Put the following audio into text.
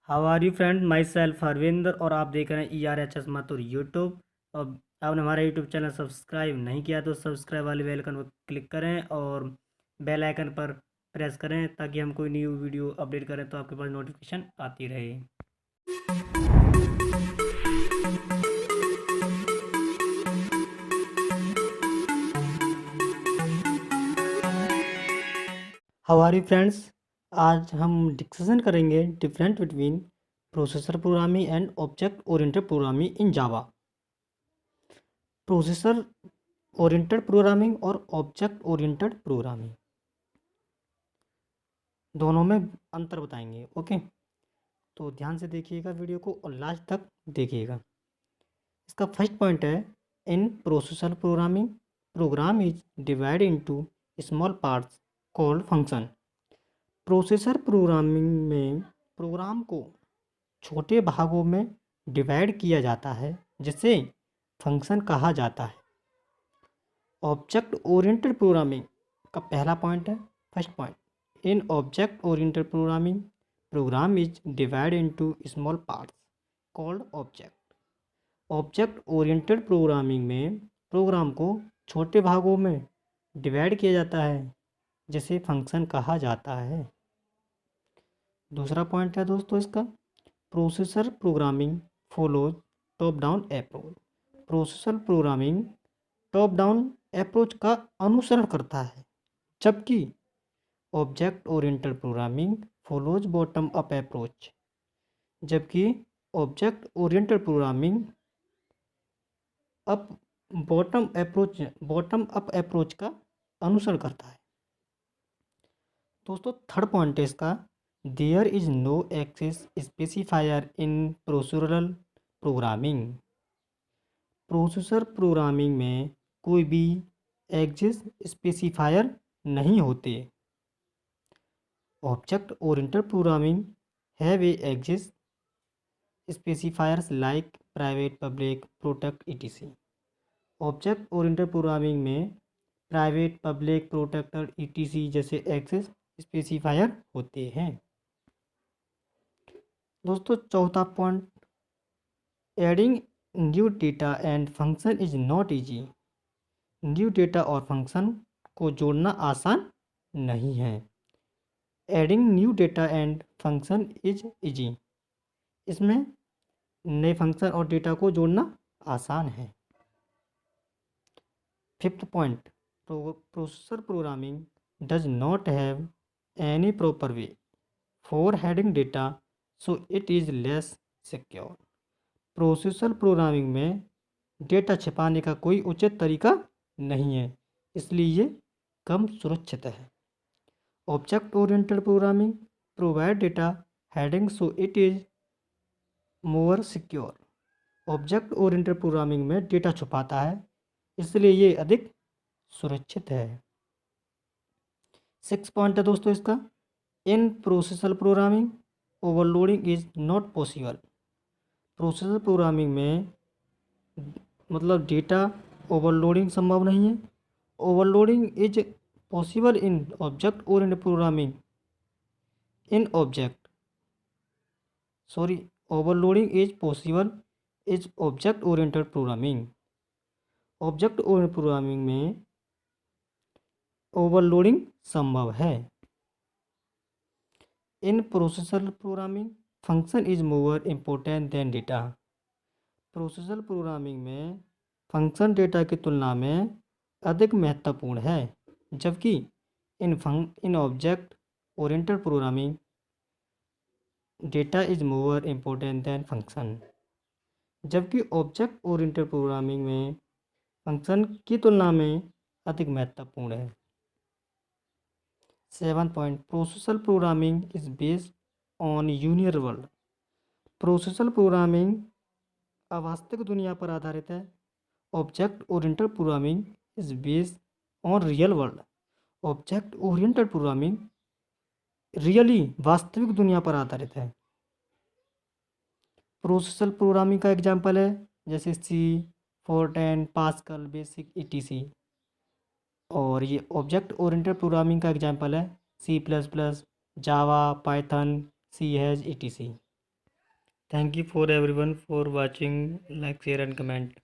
How are you friend, myself Harvinder और आप देख रहे हैं ERHS माथुर यूट्यूब। और आपने हमारा यूट्यूब चैनल सब्सक्राइब नहीं किया तो सब्सक्राइब वाले बेल आइकन पर क्लिक करें और बेल आइकन पर प्रेस करें ताकि हम कोई न्यू वीडियो अपडेट करें तो आपके पास नोटिफिकेशन आती रहे। हाउ आर यू फ्रेंड्स, आज हम डिस्कशन करेंगे different between processor programming and object oriented programming in Java. Processor oriented programming और ऑब्जेक्ट ओरिएंटेड प्रोग्रामिंग दोनों में अंतर बताएंगे। ओके, तो ध्यान से देखिएगा वीडियो को और लास्ट तक देखिएगा। इसका फर्स्ट पॉइंट है, in processor programming program is divide into small parts called function. Processor programming में प्रोग्राम को छोटे भागों में डिवाइड किया जाता है जिसे फंक्शन कहा जाता है। ऑब्जेक्ट ओरिएंटेड प्रोग्रामिंग का पहला पॉइंट है, first point, in object oriented programming program is divide into small parts called object. Object oriented programming में प्रोग्राम को छोटे भागों में डिवाइड किया जाता है जिसे फंक्शन कहा जाता है। दूसरा पॉइंट है दोस्तों इसका, processor programming follows top down approach. Processor programming top down approach का अनुसरण करता है, जबकि object oriented programming follows bottom up approach. जबकि object oriented programming up bottom up approach का अनुसरण करता है। दोस्तों थर्ड पॉइंट है इसका, there is no access specifier in procedural programming. Processor programming में कोई भी एक्सेस स्पेसिफायर नहीं होते। Object oriented programming have a access specifiers like private, public, protect etc। Object oriented programming में प्राइवेट, पब्लिक, प्रोटेक्टर etc जैसे access specifier होते हैं। दोस्तों चौथा point, adding new data and function is not easy. New data और function को जोड़ना आसान नहीं है। Adding new data and function is easy, इसमें नए फंक्शन और डेटा को जोड़ना आसान है। Fifth point, processor programming does not have any proper way for heading data so it is less secure. Processor programming में डेटा छिपाने का कोई उचित तरीका नहीं है, इसलिए ये कम सुरक्षित है। Object oriented programming provide data heading so it is more secure. Object oriented programming में डेटा छुपाता है, इसलिए ये अधिक सुरक्षित है। सिक्स पॉइंट है दोस्तों इसका, in processor programming overloading is not possible. Processor programming में मतलब डेटा ओवरलोडिंग संभव नहीं है। Overloading is possible in object oriented programming in object sorry overloading is possible is object oriented programming. Object oriented programming में overloading संभव है। In processor programming function is more important than data. Processor programming में function data की तुलना में अधिक महत्वपूर्ण है, जबकि in object oriented programming data is more important then function. जबकि ऑब्जेक्ट ओरिएंटेड प्रोग्रामिंग में फंक्शन की तुलना में अधिक महत्वपूर्ण है। 7 point, processor programming is based on यूनियर world. Processor programming अवास्तविक दुनिया पर आधारित है। Object oriented programming is based on real world. Object oriented programming really वास्तविक दुनिया पर आधारित है। प्रोसेसर प्रोग्रामिंग का एग्जाम्पल है जैसे C, फोर्टेन, पास्कल, बेसिक etc। और ये ऑब्जेक्ट ओरिएंटेड प्रोग्रामिंग का एग्जाम्पल है C++, Java, Python, ch etc। Thank you for everyone for watching, like share and comment.